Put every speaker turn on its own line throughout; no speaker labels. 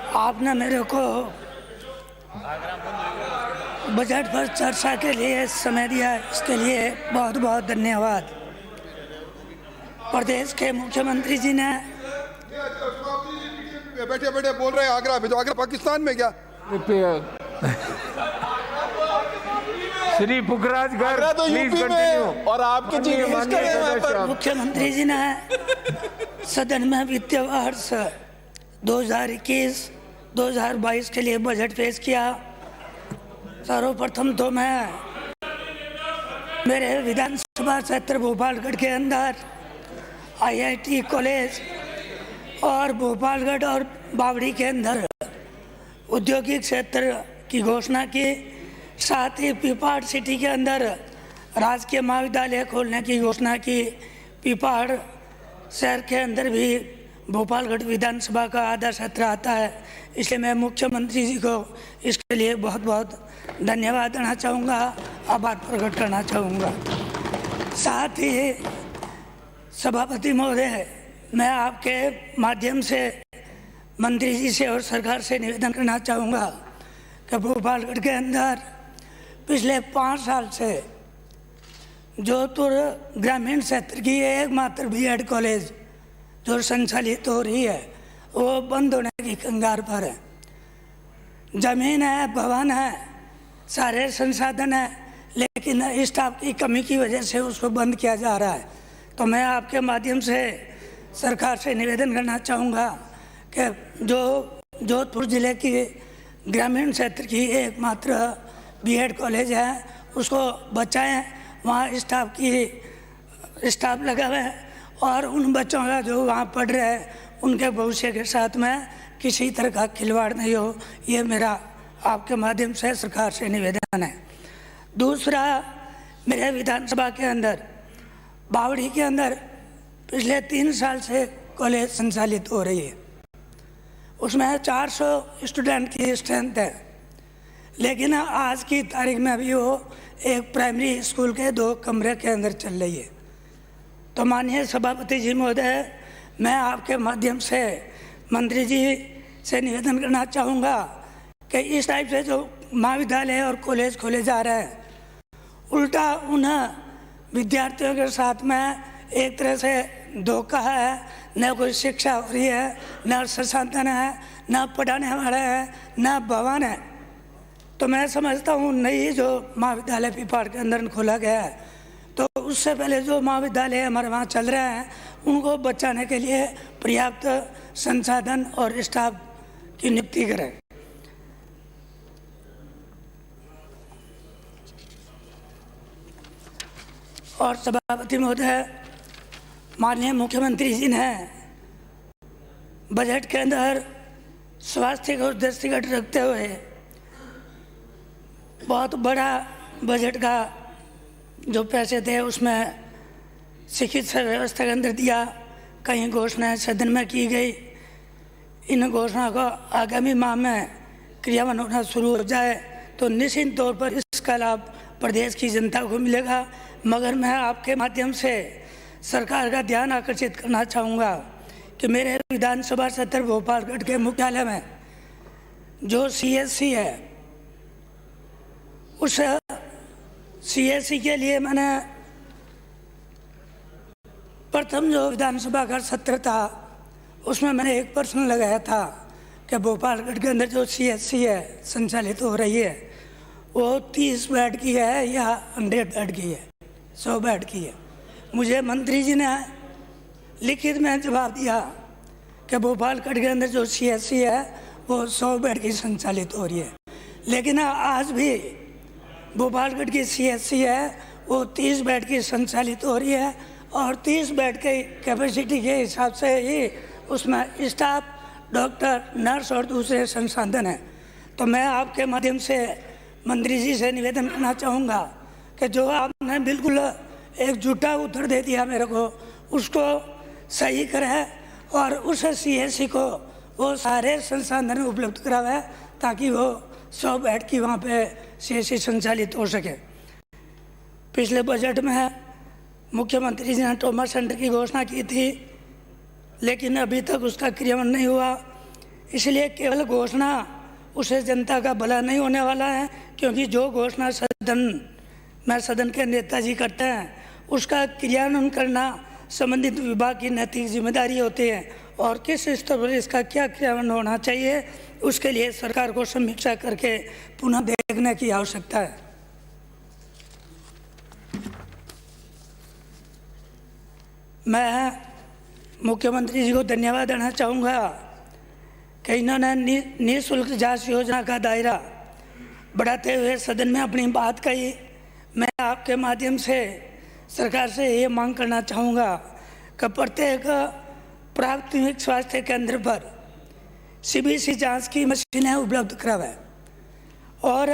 आपने मेरे को बजट पर चर्चा के लिए समय दिया, इसके लिए बहुत बहुत धन्यवाद। प्रदेश के मुख्यमंत्री जी ने
बैठे बैठे बोल रहे हैं आगरा में, तो आगरा पाकिस्तान में क्या?
श्री पुखराज
आगरा तो यूपी में, और आपके चीफ मिनिस्टर हैं वहाँ पर।
मुख्यमंत्री जी ने सदन में वित्तीय वर्ष 2021-2022 के लिए बजट पेश किया। सर्वप्रथम तो मैं मेरे विधानसभा क्षेत्र भोपालगढ़ के अंदर IIT कॉलेज और भोपालगढ़ और बावड़ी के अंदर औद्योगिक क्षेत्र की घोषणा की, साथ ही पीपाड़ सिटी के अंदर राजकीय महाविद्यालय खोलने की घोषणा की। पीपाड़ शहर के अंदर भी भोपालगढ़ विधानसभा का आधा क्षेत्र आता है, इसलिए मैं मुख्यमंत्री जी को इसके लिए बहुत बहुत धन्यवाद देना चाहूँगा, आभार प्रकट करना चाहूँगा। साथ ही सभापति महोदय, मैं आपके माध्यम से मंत्री जी से और सरकार से निवेदन करना चाहूँगा कि भोपालगढ़ के अंदर पिछले 5 साल से जोधपुर ग्रामीण क्षेत्र की एकमात्र BEd कॉलेज जो संचालित हो रही है वो बंद होने की कगार पर है। जमीन है, भवन है, सारे संसाधन है, लेकिन स्टाफ की कमी की वजह से उसको बंद किया जा रहा है। तो मैं आपके माध्यम से सरकार से निवेदन करना चाहूँगा कि जो जोधपुर ज़िले की ग्रामीण क्षेत्र की एकमात्र BEd कॉलेज है उसको बचाएं, वहाँ स्टाफ लगा हुआ है और उन बच्चों का जो वहाँ पढ़ रहे हैं उनके भविष्य के साथ में किसी तरह का खिलवाड़ नहीं हो, ये मेरा आपके माध्यम से सरकार से निवेदन है। दूसरा, मेरे विधानसभा के अंदर बावड़ी के अंदर पिछले 3 साल से कॉलेज संचालित हो रही है, उसमें 400 स्टूडेंट की स्ट्रेंथ है, लेकिन आज की तारीख में अभी वो एक प्राइमरी स्कूल के 2 कमरे के अंदर चल रही है। तो माननीय सभापति जी महोदय, मैं आपके माध्यम से मंत्री जी से निवेदन करना चाहूँगा कि इस टाइप से जो महाविद्यालय और कॉलेज खोले जा रहे हैं, उल्टा उन विद्यार्थियों के साथ में एक तरह से धोखा है। न कोई शिक्षा हो रही है, न संसाधन है, न पढ़ाने वाले हैं, न भवन है। तो मैं समझता हूँ नई जो महाविद्यालय पीपाड़ के अंदर खोला गया है, तो उससे पहले जो महाविद्यालय हमारे वहाँ चल रहे हैं उनको बचाने के लिए पर्याप्त संसाधन और स्टाफ की नियुक्ति करें। और सभापति महोदय, माननीय मुख्यमंत्री जी ने बजट के अंदर स्वास्थ्य को दृष्टिगत रखते हुए बहुत बड़ा बजट का जो पैसे थे उसमें चिकित्सा व्यवस्था के अंदर दिया। कई घोषणाएं सदन में की गई, इन घोषणाओं का आगामी माह में क्रियान्वयन होना शुरू हो जाए तो निश्चित तौर पर इसका लाभ प्रदेश की जनता को मिलेगा। मगर मैं आपके माध्यम से सरकार का ध्यान आकर्षित करना चाहूँगा कि मेरे विधानसभा क्षेत्र भोपालगढ़ के मुख्यालय में जो CSC है, उस CSC के लिए मैंने प्रथम जो विधानसभा का सत्र था उसमें मैंने एक प्रश्न लगाया था कि भोपालगढ़ के अंदर जो CSC है संचालित हो रही है वो 30 बेड की है या 100 बेड की है, 100 बेड की है। मुझे मंत्री जी ने लिखित में जवाब दिया कि भोपालगढ़ के अंदर जो CSC है वो 100 बेड की संचालित हो रही है, लेकिन आज भी भोपालगढ़ की CSC है वो 30 बेड की संचालित हो रही है और 30 बेड की कैपेसिटी के हिसाब से ही उसमें स्टाफ, डॉक्टर, नर्स और दूसरे संसाधन हैं। तो मैं आपके माध्यम से मंत्री जी से निवेदन करना चाहूँगा कि जो आपने बिल्कुल एक झूठा उत्तर दे दिया मेरे को, उसको सही करे और उस CSC को वो सारे संसाधन उपलब्ध करावे ताकि वो 100 बेड की वहाँ पे CSC संचालित हो सके। पिछले बजट में मुख्यमंत्री जी ने ट्रॉमा सेंटर की घोषणा की थी, लेकिन अभी तक उसका क्रियान्वयन नहीं हुआ। इसलिए केवल घोषणा उससे जनता का भला नहीं होने वाला है, क्योंकि जो घोषणा सदन के नेताजी करते हैं उसका क्रियान्वयन करना संबंधित विभाग की नैतिक जिम्मेदारी होती है, और किस स्तर पर इसका क्या क्रियान्वयन होना चाहिए उसके लिए सरकार को समीक्षा करके पुनः देखने की आवश्यकता है। मैं मुख्यमंत्री जी को धन्यवाद देना चाहूँगा कि इन्होंने निःशुल्क जांच योजना का दायरा बढ़ाते हुए सदन में अपनी बात कही। मैं आपके माध्यम से सरकार से ये मांग करना चाहूँगा कि प्रत्येक प्राथमिक स्वास्थ्य केंद्र पर CBC जांच की मशीनें उपलब्ध करावें, और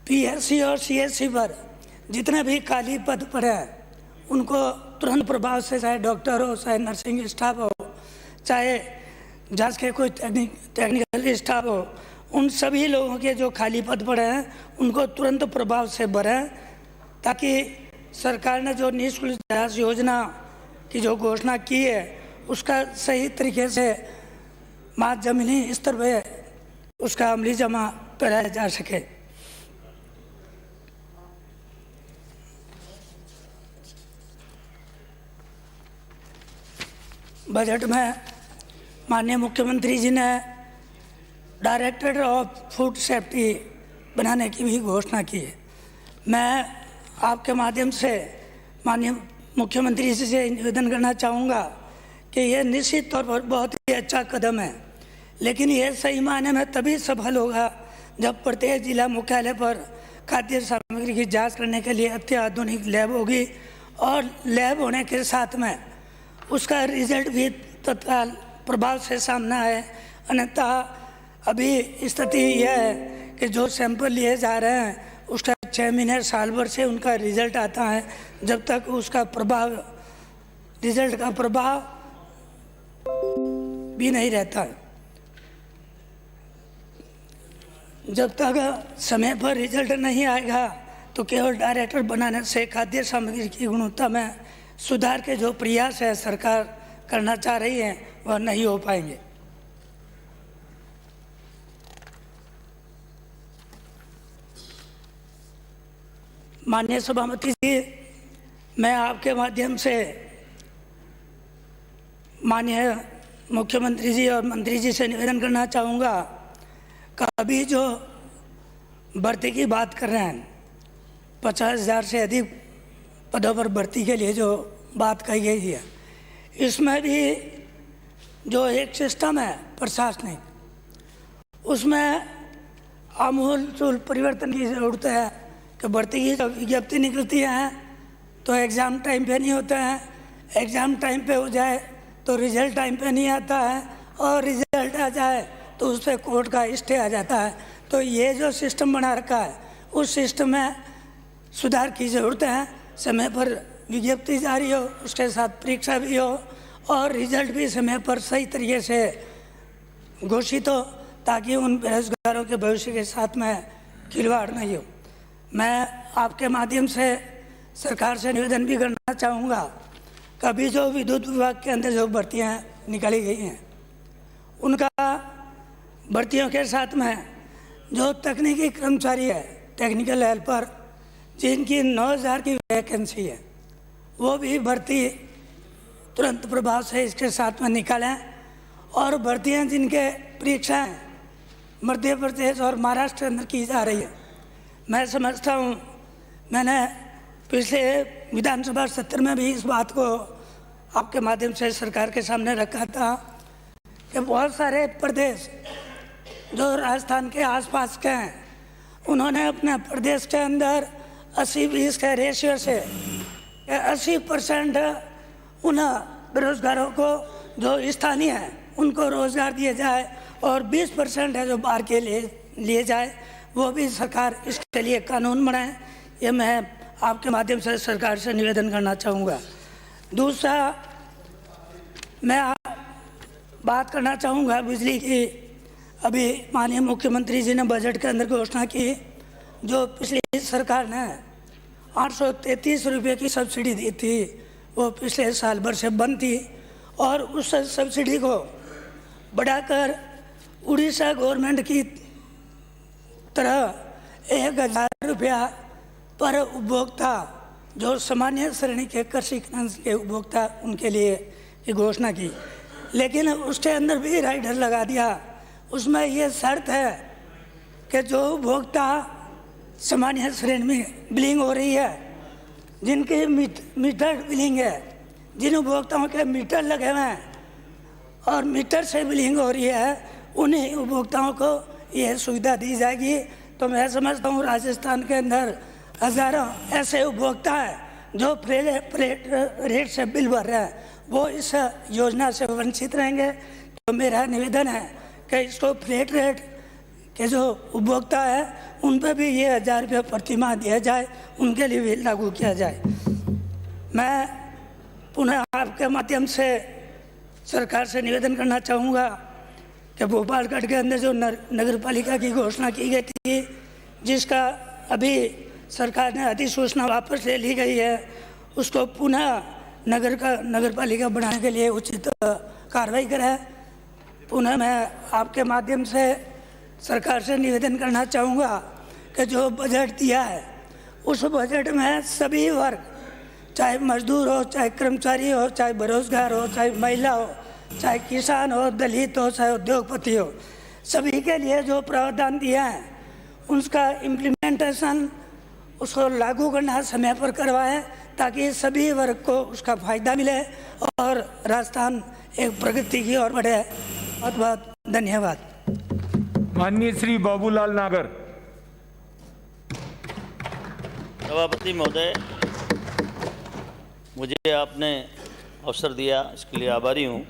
PSC और CSC पर जितने भी खाली पद पड़े हैं उनको तुरंत प्रभाव से, चाहे डॉक्टर हो, चाहे नर्सिंग स्टाफ हो, चाहे जांच के कोई टेक्निकल स्टाफ हो, उन सभी लोगों के जो खाली पद पड़े हैं उनको तुरंत प्रभाव से भरें, ताकि सरकार ने जो निःशुल्क जांच योजना की जो घोषणा की है उसका सही तरीके से मात जमीनी स्तर पर उसका अमली जमा कराया जा सके। बजट में माननीय मुख्यमंत्री जी ने डायरेक्टरेट ऑफ फूड सेफ्टी बनाने की भी घोषणा की है। मैं आपके माध्यम से माननीय मुख्यमंत्री जी से निवेदन करना चाहूँगा कि यह निश्चित तौर पर बहुत ही अच्छा कदम है, लेकिन यह सही मायने में तभी सफल होगा जब प्रत्येक जिला मुख्यालय पर खाद्य सामग्री की जांच करने के लिए अत्याधुनिक लैब होगी, और लैब होने के साथ में उसका रिजल्ट भी तत्काल प्रभाव से सामने आए। अन्यथा अभी स्थिति यह है कि जो सैंपल लिए जा रहे हैं उसका 6 महीने साल भर से उनका रिजल्ट आता है, जब तक उसका प्रभाव, रिजल्ट का प्रभाव भी नहीं रहता है। जब तक समय पर रिजल्ट नहीं आएगा तो केवल डायरेक्टर बनाने से खाद्य सामग्री की गुणवत्ता में सुधार के जो प्रयास है सरकार करना चाह रही है वह नहीं हो पाएंगे। माननीय सभापति जी, मैं आपके माध्यम से माननीय मुख्यमंत्री जी और मंत्री जी से निवेदन करना चाहूँगा कि अभी जो भर्ती की बात कर रहे हैं, 50,000 से अधिक पदों पर भर्ती के लिए जो बात कही गई है, इसमें भी जो एक सिस्टम है प्रशासनिक, उसमें आमूल परिवर्तन की ज़रूरत है कि भर्ती की जब विज्ञप्ति निकलती है तो एग्ज़ाम टाइम पे नहीं होता है, एग्ज़ाम टाइम पे हो जाए तो रिज़ल्ट टाइम पे नहीं आता है, और रिज़ल्ट आ जाए तो उस पर कोर्ट का स्टे आ जाता है। तो ये जो सिस्टम बना रखा है उस सिस्टम में सुधार की ज़रूरत है। समय पर विज्ञप्ति जारी हो, उसके साथ परीक्षा भी हो, और रिजल्ट भी समय पर सही तरीके से घोषित हो, ताकि उन बेरोजगारों के भविष्य के साथ में खिलवाड़ नहीं हो। मैं आपके माध्यम से सरकार से निवेदन भी करना चाहूँगा कि अभी जो विद्युत विभाग के अंदर जो भर्तियाँ निकाली गई हैं, उनका भर्तियों के साथ में जो तकनीकी कर्मचारी है, टेक्निकल हेल्पर, जिनकी 9,000 की वैकेंसी है, वो भी भर्ती तुरंत प्रभाव से इसके साथ में निकालें। और भर्तियाँ जिनके परीक्षाएं मध्य प्रदेश और महाराष्ट्र के अंदर की जा रही है, मैं समझता हूँ, मैंने पिछले विधानसभा सत्र में भी इस बात को आपके माध्यम से सरकार के सामने रखा था कि बहुत सारे प्रदेश जो राजस्थान के आसपास के हैं, उन्होंने अपने प्रदेश के अंदर 80-20 के रेशियो से 80% उन बेरोजगारों को जो स्थानीय हैं उनको रोज़गार दिया जाए, और 20% है जो बाहर के लिए जाए, वो भी सरकार इसके लिए कानून बनाए। ये मैं आपके माध्यम से सरकार से निवेदन करना चाहूँगा। दूसरा, मैं बात करना चाहूँगा बिजली की। अभी माननीय मुख्यमंत्री जी ने बजट के अंदर घोषणा की, जो पिछली सरकार ने 833 रुपये की सब्सिडी दी थी, वो पिछले साल भर से बंद थी, और उस सब्सिडी को बढ़ाकर उड़ीसा गवर्नमेंट की तरह 1,000 रुपया पर उपभोक्ता जो सामान्य श्रेणी के कृषि के उपभोक्ता उनके लिए की घोषणा की, लेकिन उसके अंदर भी राइडर लगा दिया। उसमें ये शर्त है कि जो उपभोक्ता सामान्य श्रेणी में बिलिंग हो रही है, जिनकी मीटर बिलिंग है, जिन उपभोक्ताओं के मीटर लगे हुए हैं और मीटर से बिलिंग हो रही है, उन्हीं उपभोक्ताओं को यह सुविधा दी जाएगी। तो मैं समझता हूँ राजस्थान के अंदर हज़ारों ऐसे उपभोक्ता हैं जो फ्लैट रेट से बिल भर रहे हैं, वो इस योजना से वंचित रहेंगे। तो मेरा निवेदन है कि इसको फ्लैट रेट के जो उपभोक्ता है उन पर भी ये 1,000 रुपये प्रति माह दिया जाए, उनके लिए भी लागू किया जाए। मैं पुनः आपके माध्यम से सरकार से निवेदन करना चाहूँगा कि भोपालगढ़ के अंदर जो नगर पालिका की घोषणा की गई थी, जिसका अभी सरकार ने अधिसूचना वापस ले ली गई है, उसको पुनः नगर पालिका बनाने के लिए उचित कार्रवाई करें। पुनः मैं आपके माध्यम से सरकार से निवेदन करना चाहूँगा कि जो बजट दिया है उस बजट में सभी वर्ग, चाहे मजदूर हो, चाहे कर्मचारी हो, चाहे बेरोजगार हो, चाहे महिला हो, चाहे किसान हो, दलित हो, चाहे उद्योगपति हो, सभी के लिए जो प्रावधान दिया है उसका इम्प्लीमेंटेशन, उसको लागू करना समय पर करवाएं ताकि सभी वर्ग को उसका फ़ायदा मिले और राजस्थान एक प्रगति की ओर बढ़े। बहुत बहुत धन्यवाद।
माननीय श्री बाबूलाल नागर।
सभापति महोदय, मुझे आपने अवसर दिया, इसके लिए आभारी हूँ।